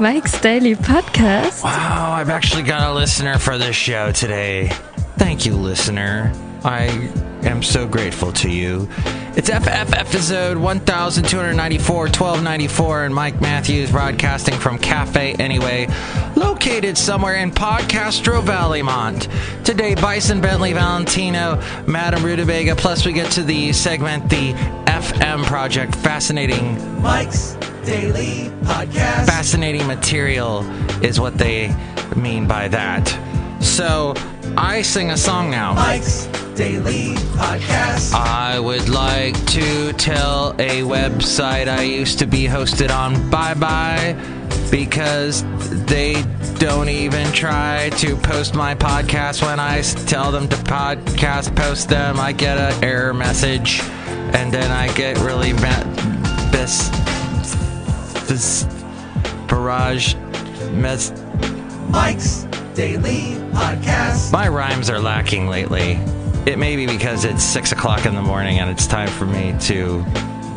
Mike's Daily Podcast. Wow, I've actually got a listener for this show today. Thank you, listener. I am so grateful to you. It's FF episode 1294-1294, and Mike Matthews broadcasting from Cafe Anyway, located somewhere in Podcastro Valleymont. Today, Bison Bentley, Valentino, Madame Rootabega, plus we get to the segment, the FM Project, fascinating Mike's Daily Podcast. Fascinating material is what they mean by that. So, I sing a song now. Mike's Daily Podcast. I would like to tell a website I used to be hosted on bye-bye, because they don't even try to post my podcast. When I tell them to podcast post them, I get an error message, and then I get really this barrage mess. Mike's Daily Podcast. My rhymes are lacking lately. It may be because it's 6 o'clock in the morning and it's time for me to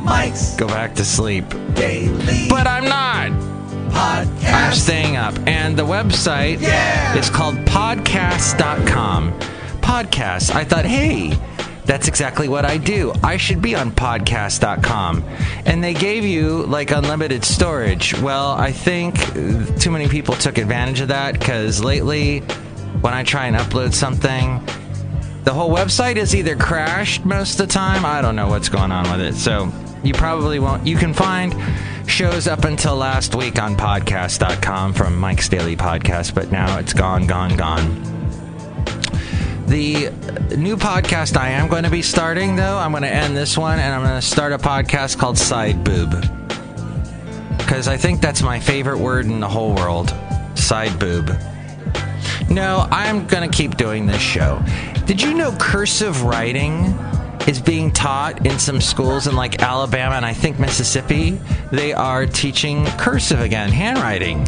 Mike's go back to sleep. Daily But I'm not. Podcast. I'm staying up. And the website is called podcast.com. Podcast. I thought, hey, that's exactly what I do. I should be on podcast.com. And they gave you like unlimited storage. Well, I think too many people took advantage of that, because lately when I try and upload something, the whole website is either crashed most of the time. I don't know what's going on with it. So you probably won't. You can find shows up until last week on podcast.com from Mike's Daily Podcast, but now it's gone. The new podcast I am going to be starting, though, I'm going to end this one, and I'm going to start a podcast called Side Boob. Because I think that's my favorite word in the whole world. Side boob. No, I'm going to keep doing this show. Did you know cursive writing is being taught in some schools in like Alabama and I think Mississippi? They are teaching cursive again, handwriting.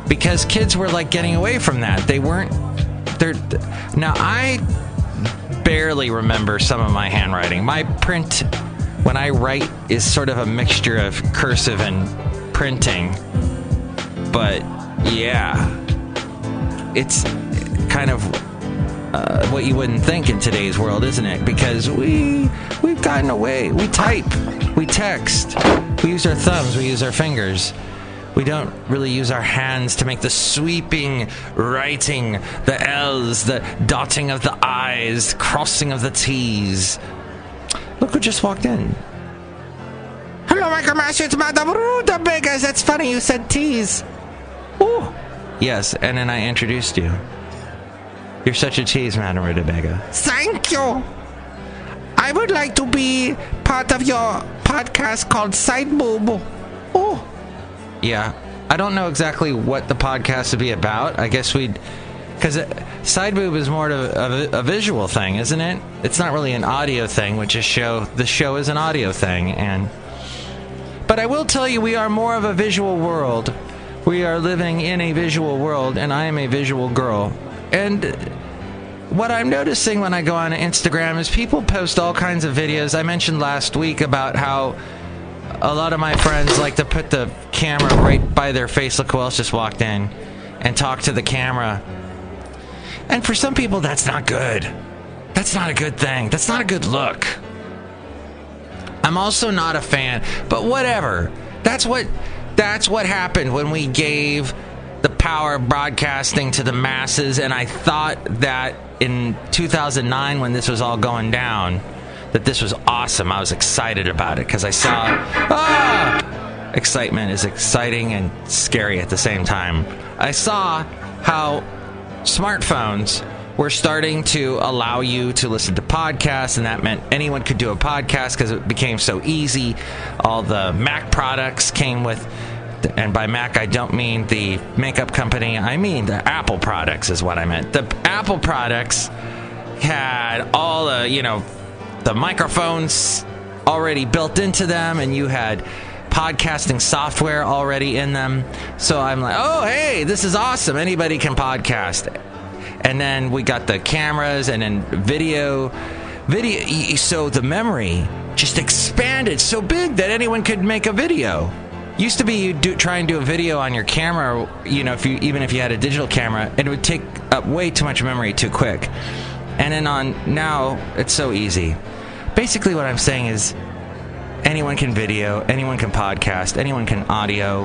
Because kids were like getting away from that. Now, I barely remember some of my handwriting. My print, when I write, is sort of a mixture of cursive and printing. But, yeah, it's kind of what you wouldn't think in today's world, isn't it? Because we've gotten away. We type, we text, we use our thumbs, we use our fingers. We don't really use our hands to make the sweeping writing, the L's, the dotting of the I's, crossing of the T's. Look who just walked in. Hello, Michael Master, it's Madame Rootabega. That's funny, you said T's. Ooh. Yes, and then I introduced you. You're such a tease, Madame Rootabega. Thank you. I would like to be part of your podcast called Side Boob. Oh. Yeah, I don't know exactly what the podcast would be about. I guess because Side Boob is more of a visual thing, isn't it? It's not really an audio thing, the show is an audio thing. But I will tell you, we are more of a visual world. We are living in a visual world, and I am a visual girl. And what I'm noticing when I go on Instagram is people post all kinds of videos. I mentioned last week about how a lot of my friends like to put the camera right by their face. Look who else just walked in, and talk to the camera. And for some people, that's not good. That's not a good thing. That's not a good look. I'm also not a fan, but whatever. That's what happened when we gave the power of broadcasting to the masses. And I thought that in 2009, when this was all going down, that this was awesome. I was excited about it because I saw excitement is exciting and scary at the same time. I saw how smartphones were starting to allow you to listen to podcasts, and that meant anyone could do a podcast because it became so easy. All the Mac products came with, and by Mac I don't mean the makeup company, I mean the Apple products is what I meant. The Apple products had all the microphones already built into them, and you had podcasting software already in them. So I'm like, oh, hey, this is awesome. Anybody can podcast. And then we got the cameras and then video. So the memory just expanded so big that anyone could make a video. Used to be you try and do a video on your camera, even if you had a digital camera, and it would take up way too much memory too quick. And then now, it's so easy. Basically what I'm saying is anyone can video, anyone can podcast, anyone can audio.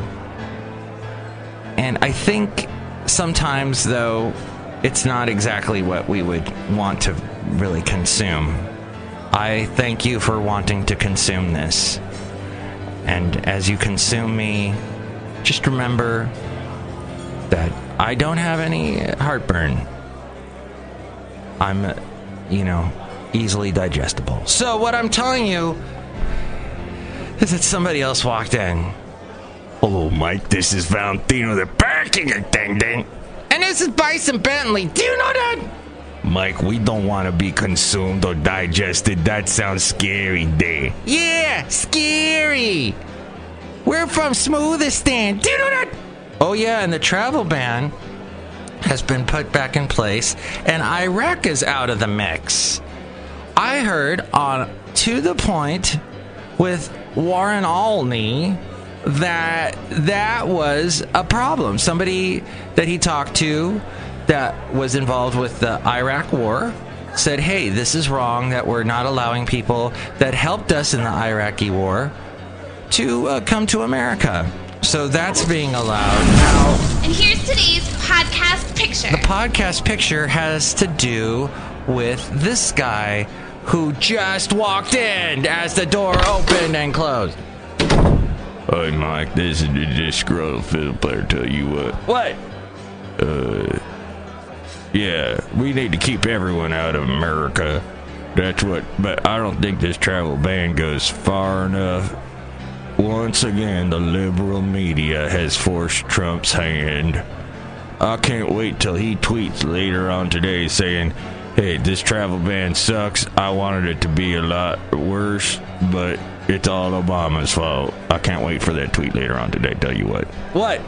And I think sometimes, though, it's not exactly what we would want to really consume. I thank you for wanting to consume this. And as you consume me, just remember that I don't have any heartburn. I'm, easily digestible. So what I'm telling you is that somebody else walked in. Hello, Mike. This is Valentino, the parking attendant. And this is Bison Bentley. Do you know that? Mike, we don't want to be consumed or digested. That sounds scary, there. Yeah, scary. We're from Smoothistan. Do you know that? Oh, yeah, and the travel ban has been put back in place, and Iraq is out of the mix. I heard on To The Point with Warren Alney that was a problem. Somebody that he talked to that was involved with the Iraq war said, hey, this is wrong, that we're not allowing people that helped us in the Iraqi war to come to America. So that's being allowed now. And here's today's podcast picture. The podcast picture has to do with this guy who just walked in as the door opened and closed. Hey, Mike, this is the disgruntled fiddle player. Tell you what. What? Yeah, we need to keep everyone out of America. That's what, but I don't think this travel ban goes far enough. Once again, the liberal media has forced Trump's hand. I can't wait till he tweets later on today saying, hey, this travel ban sucks. I wanted it to be a lot worse, but it's all Obama's fault. I can't wait for that tweet later on today, tell you what. What?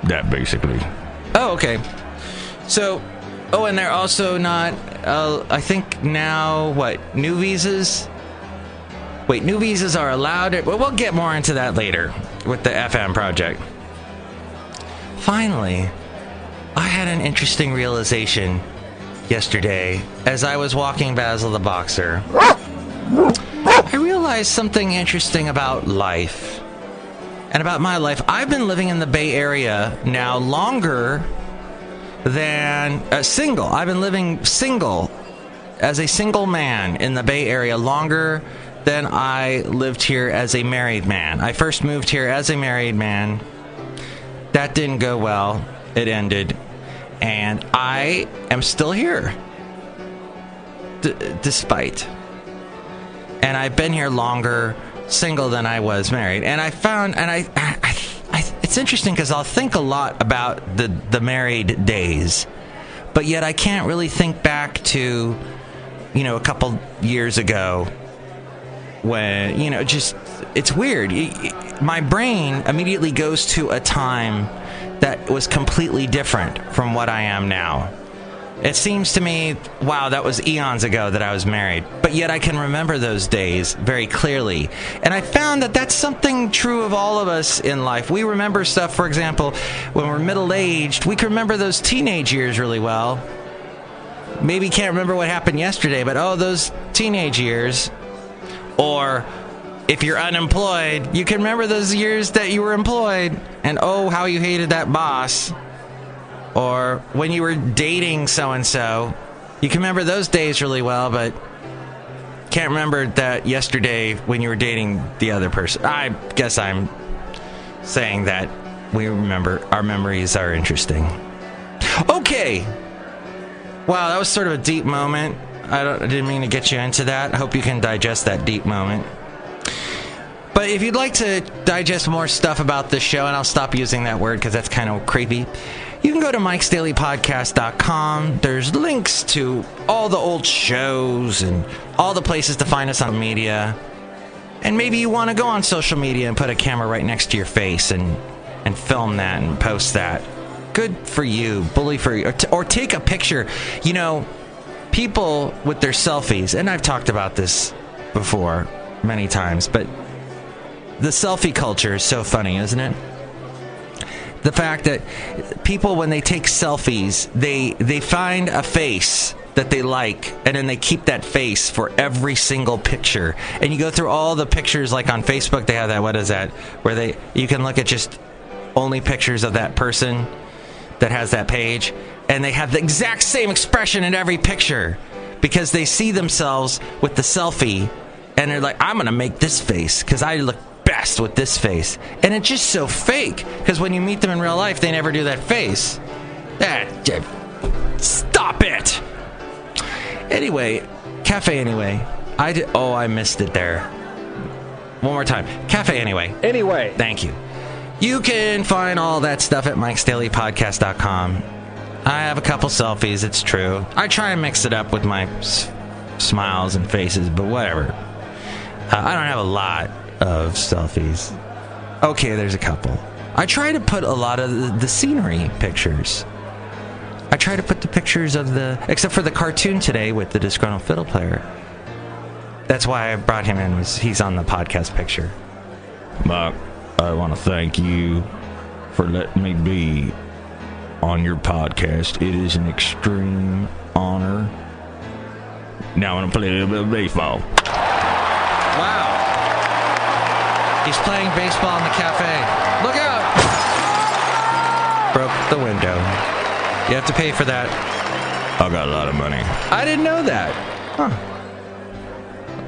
That basically. Oh, okay. So, and they're also not, I think now, new visas? Wait, new visas are allowed. Well, we'll get more into that later with the FM project. Finally, I had an interesting realization yesterday as I was walking Basil the Boxer. I realized something interesting about life and about my life. I've been living in the Bay Area now longer than single. I've been living single as a single man in the Bay Area longer than I lived here as a married man. I first moved here as a married man. That didn't go well. It ended. And I am still here. Despite. And I've been here longer single than I was married. And I found, it's interesting because I'll think a lot about the married days. But yet I can't really think back to, a couple years ago when, it's weird. My brain immediately goes to a time that was completely different from what I am now. It seems to me, wow, that was eons ago that I was married. But yet I can remember those days very clearly. And I found that that's something true of all of us in life. We remember stuff, for example, when we're middle-aged, we can remember those teenage years really well. Maybe can't remember what happened yesterday, but those teenage years. Or if you're unemployed, you can remember those years that you were employed and how you hated that boss. Or when you were dating so-and-so, you can remember those days really well, but can't remember that yesterday when you were dating the other person. I guess I'm saying that we remember, our memories are interesting. Okay. Wow, that was sort of a deep moment. I didn't mean to get you into that. I hope you can digest that deep moment. But if you'd like to digest more stuff about this show, and I'll stop using that word because that's kind of creepy, you can go to MIKEs-DAILY-PODCAST-1294-Care. There's links to all the old shows and all the places to find us on media. And maybe you want to go on social media and put a camera right next to your face and film that and post that. Good for you. Bully for you. Or take a picture. People with their selfies, and I've talked about this before many times, but the selfie culture is so funny, isn't it? The fact that people, when they take selfies, they find a face that they like, and then they keep that face for every single picture. And you go through all the pictures, like on Facebook, they have that, what is that, where you can look at just only pictures of that person that has that page, and they have the exact same expression in every picture because they see themselves with the selfie, and they're like, I'm going to make this face because I look best with this face. And it's just so fake, because when you meet them in real life, they never do that face. Stop it! Anyway, Cafe Anyway. I missed it there. One more time. Cafe Anyway. Anyway. Thank you. You can find all that stuff at MIKEs-DAILY-PODCAST.com. I have a couple selfies, it's true. I try and mix it up with my smiles and faces, but whatever. I don't have a lot of selfies. Okay, there's a couple. I try to put a lot of the scenery pictures. I try to put the pictures of except for the cartoon today with the disgruntled fiddle player. That's why I brought him in, he's on the podcast picture. Mike, I want to thank you for letting me be on your podcast. It is an extreme honor. Now I'm going to play a little bit of baseball. Wow. He's playing baseball in the cafe. Look out! Broke the window. You have to pay for that. I got a lot of money. I didn't know that. Huh.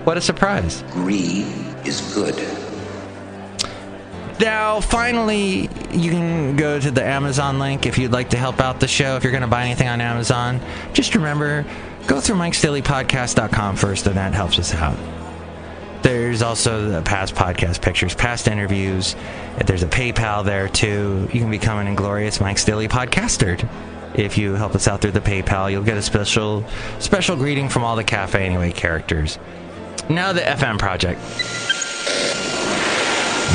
What a surprise. Greed is good. Now, finally, you can go to the Amazon link if you'd like to help out the show. If you're going to buy anything on Amazon, just remember, go through MIKEs-DAILY-PODCAST.com first, and that helps us out. There's also the past podcast pictures, past interviews. There's a PayPal there, too. You can become an inglorious Mike's Daily Podcaster. If you help us out through the PayPal, you'll get a special greeting from all the Cafe Anyway characters. Now the FM Project.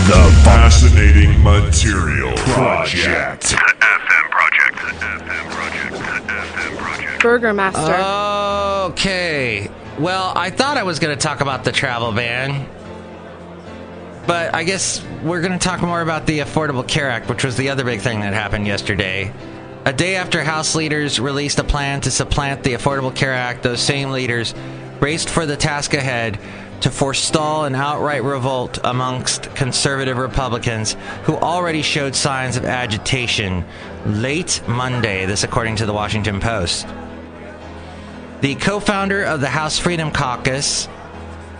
The Fascinating Material Project. Burger Master. Okay. Well, I thought I was going to talk about the travel ban, but I guess we're going to talk more about the Affordable Care Act, which was the other big thing that happened yesterday. A day after House leaders released a plan to supplant the Affordable Care Act, those same leaders braced for the task ahead to forestall an outright revolt amongst conservative Republicans who already showed signs of agitation late Monday, this according to the Washington Post. The co-founder of the House Freedom Caucus,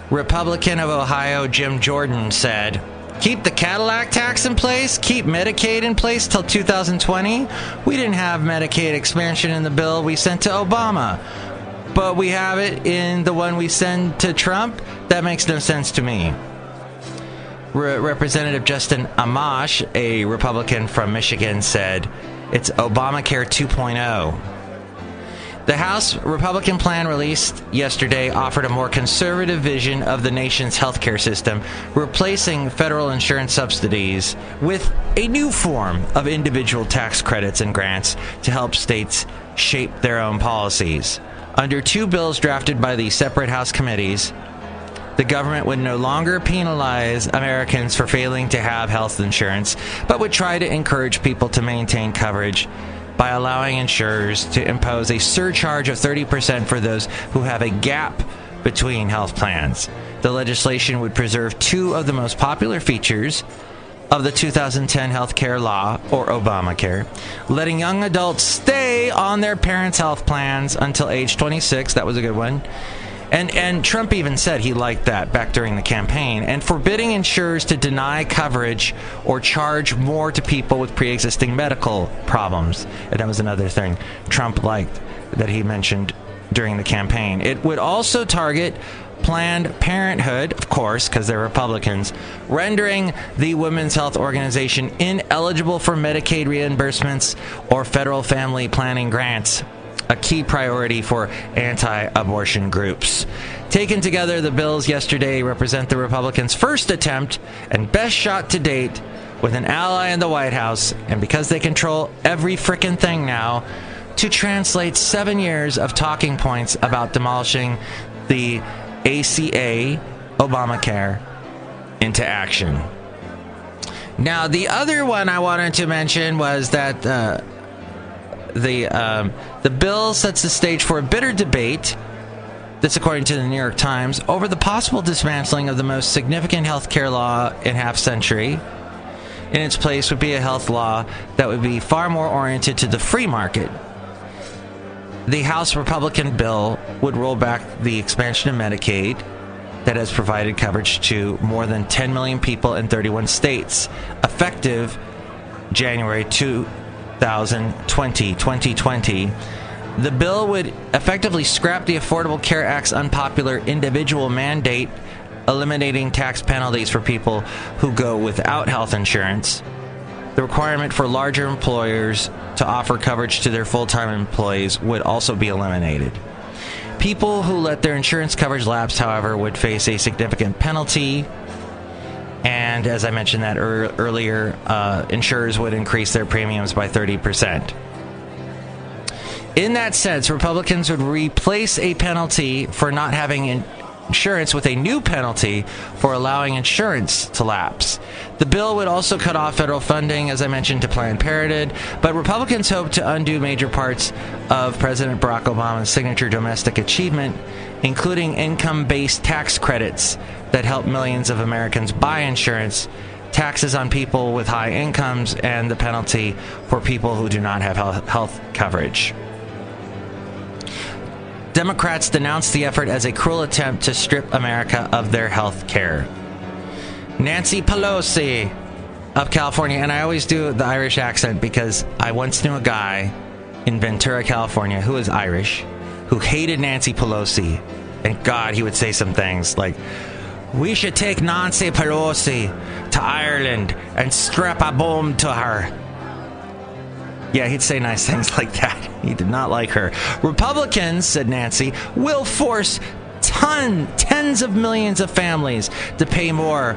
Republican of Ohio Jim Jordan, said, "Keep the Cadillac tax in place, keep Medicaid in place till 2020. We didn't have Medicaid expansion in the bill we sent to Obama, but we have it in the one we send to Trump. That makes no sense to me." Representative Justin Amash, a Republican from Michigan, said, "It's Obamacare 2.0. The House Republican plan released yesterday offered a more conservative vision of the nation's healthcare system, replacing federal insurance subsidies with a new form of individual tax credits and grants to help states shape their own policies. Under two bills drafted by the separate House committees, the government would no longer penalize Americans for failing to have health insurance, but would try to encourage people to maintain coverage by allowing insurers to impose a surcharge of 30% for those who have a gap between health plans. The legislation would preserve two of the most popular features of the 2010 health care law, or Obamacare, letting young adults stay on their parents' health plans until age 26. That was a good one. And Trump even said he liked that back during the campaign, and forbidding insurers to deny coverage or charge more to people with pre-existing medical problems. And that was another thing Trump liked that he mentioned during the campaign. It would also target Planned Parenthood, of course, because they're Republicans, rendering the Women's Health Organization ineligible for Medicaid reimbursements or federal family planning grants, a key priority for anti-abortion groups. Taken together, the bills yesterday represent the Republicans' first attempt and best shot to date with an ally in the White House, and because they control every frickin' thing now, to translate 7 years of talking points about demolishing the ACA, Obamacare, into action. Now, the other one I wanted to mention was that the bill sets the stage for a bitter debate, this according to the New York Times, over the possible dismantling of the most significant health care law in half century. In its place would be a health law that would be far more oriented to the free market. The House Republican bill would roll back the expansion of Medicaid that has provided coverage to more than 10 million people in 31 states, effective January 2020. The bill would effectively scrap the Affordable Care Act's unpopular individual mandate, eliminating tax penalties for people who go without health insurance. The requirement for larger employers to offer coverage to their full-time employees would also be eliminated. People who let their insurance coverage lapse, however, would face a significant penalty. And as I mentioned that earlier, insurers would increase their premiums by 30%. In that sense, Republicans would replace a penalty for not having insurance with a new penalty for allowing insurance to lapse. The bill would also cut off federal funding, as I mentioned, to Planned Parenthood, but Republicans hope to undo major parts of President Barack Obama's signature domestic achievement, including income-based tax credits that help millions of Americans buy insurance, taxes on people with high incomes, and the penalty for people who do not have health coverage. Democrats denounced the effort as a cruel attempt to strip America of their health care. Nancy Pelosi of California, and I always do the Irish accent because I once knew a guy in Ventura, California, who is Irish, who hated Nancy Pelosi. And God, he would say some things like, "We should take Nancy Pelosi to Ireland and strap a bomb to her." Yeah, he'd say nice things like that. He did not like her. Republicans, said Nancy, will force tens of millions of families to pay more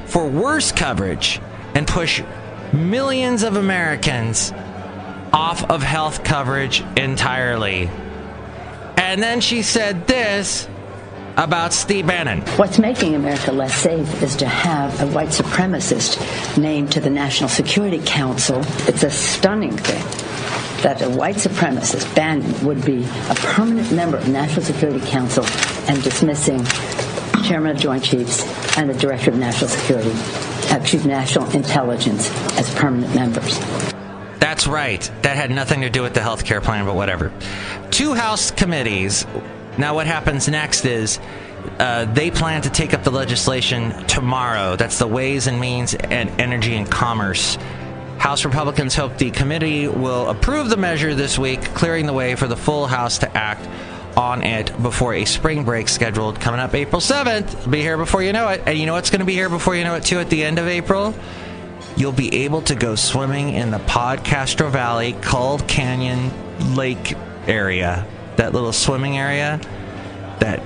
for worse coverage and push millions of Americans off of health coverage entirely. And then she said this about Steve Bannon. What's making America less safe is to have a white supremacist named to the National Security Council. It's a stunning thing that a white supremacist, Bannon, would be a permanent member of the National Security Council and dismissing Chairman of Joint Chiefs and the Director of National Intelligence as permanent members. That's right. That had nothing to do with the health care plan, but whatever. 2 House committees. Now what happens next is they plan to take up the legislation tomorrow. That's the Ways and Means and Energy and Commerce. House Republicans hope the committee will approve the measure this week, clearing the way for the full House to act on it before a spring break scheduled coming up April 7th. It'll be here before you know it. And you know what's going to be here before you know it, too, at the end of April? You'll be able to go swimming in the Podcastro Valley, Cold Canyon Lake area. That little swimming area that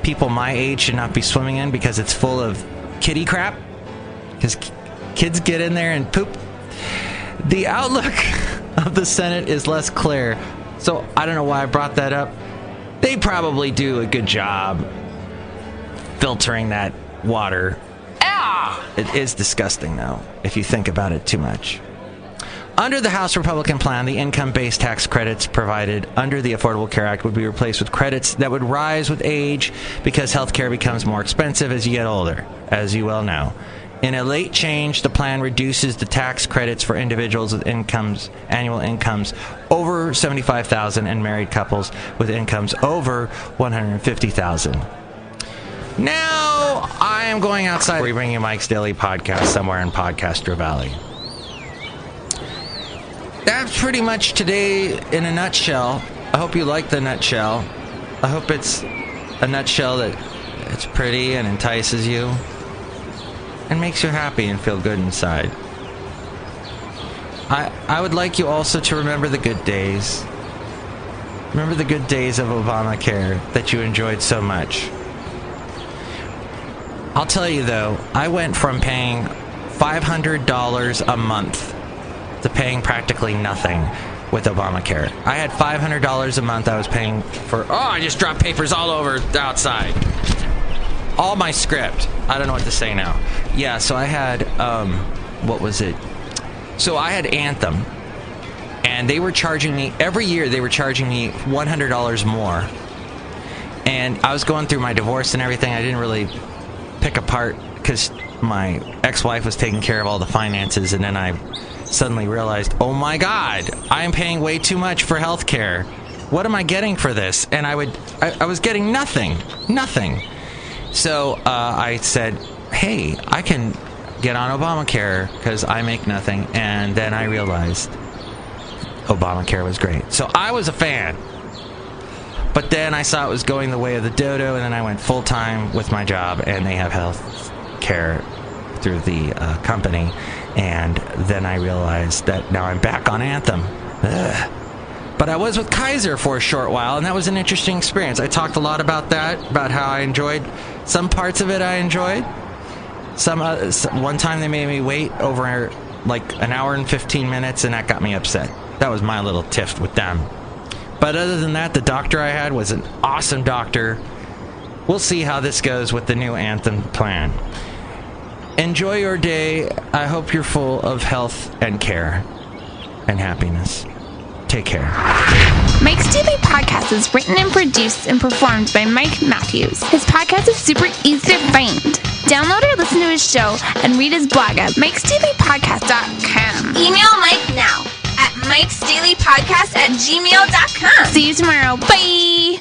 people my age should not be swimming in because it's full of kitty crap. Because kids get in there and poop. The outlook of the Senate is less clear. So I don't know why I brought that up. They probably do a good job filtering that water. It is disgusting, though, if you think about it too much. Under the House Republican plan, the income-based tax credits provided under the Affordable Care Act would be replaced with credits that would rise with age because health care becomes more expensive as you get older, as you well know. In a late change, the plan reduces the tax credits for individuals with annual incomes over $75,000 and married couples with incomes over $150,000. Now, I am going outside. We bring you Mike's Daily Podcast somewhere in Podcastro Valley. That's pretty much today in a nutshell. I hope you like the nutshell. I hope it's a nutshell that it's pretty and entices you and makes you happy and feel good inside. I would like you also to remember the good days. Remember the good days of Obamacare that you enjoyed so much. I'll tell you though, I went from paying $500 a month to paying practically nothing with Obamacare. I had $500 a month I was paying for... Oh, I just dropped papers all over outside. All my script. I don't know what to say now. Yeah, so I had what was it? So I had Anthem, and they were charging me, every year they were charging me $100 more. And I was going through my divorce and everything. I didn't really pick apart because my ex-wife was taking care of all the finances, and then I suddenly realized, oh my God, I am paying way too much for health care. What am I getting for this? And I was getting nothing. So I said, hey, I can get on Obamacare because I make nothing. And then I realized Obamacare was great. So I was a fan. But then I saw it was going the way of the dodo, and then I went full-time with my job, and they have health care through the company. And then I realized that now I'm back on Anthem. Ugh. But I was with Kaiser for a short while, and that was an interesting experience. I talked a lot about that, about how I enjoyed some parts of it. I enjoyed one time they made me wait over like an hour and 15 minutes, and that got me upset. That was my little tiff with them. But other than that, the doctor I had was an awesome doctor. We'll see how this goes with the new Anthem plan. Enjoy your day. I hope you're full of health and care and happiness. Take care. Mike's Daily Podcast is written and produced and performed by Mike Matthews. His podcast is super easy to find. Download or listen to his show and read his blog at MIKEs-DAILY-PODCAST.com. Email Mike now at MIKEs-DAILY-PODCAST@gmail.com. See you tomorrow. Bye!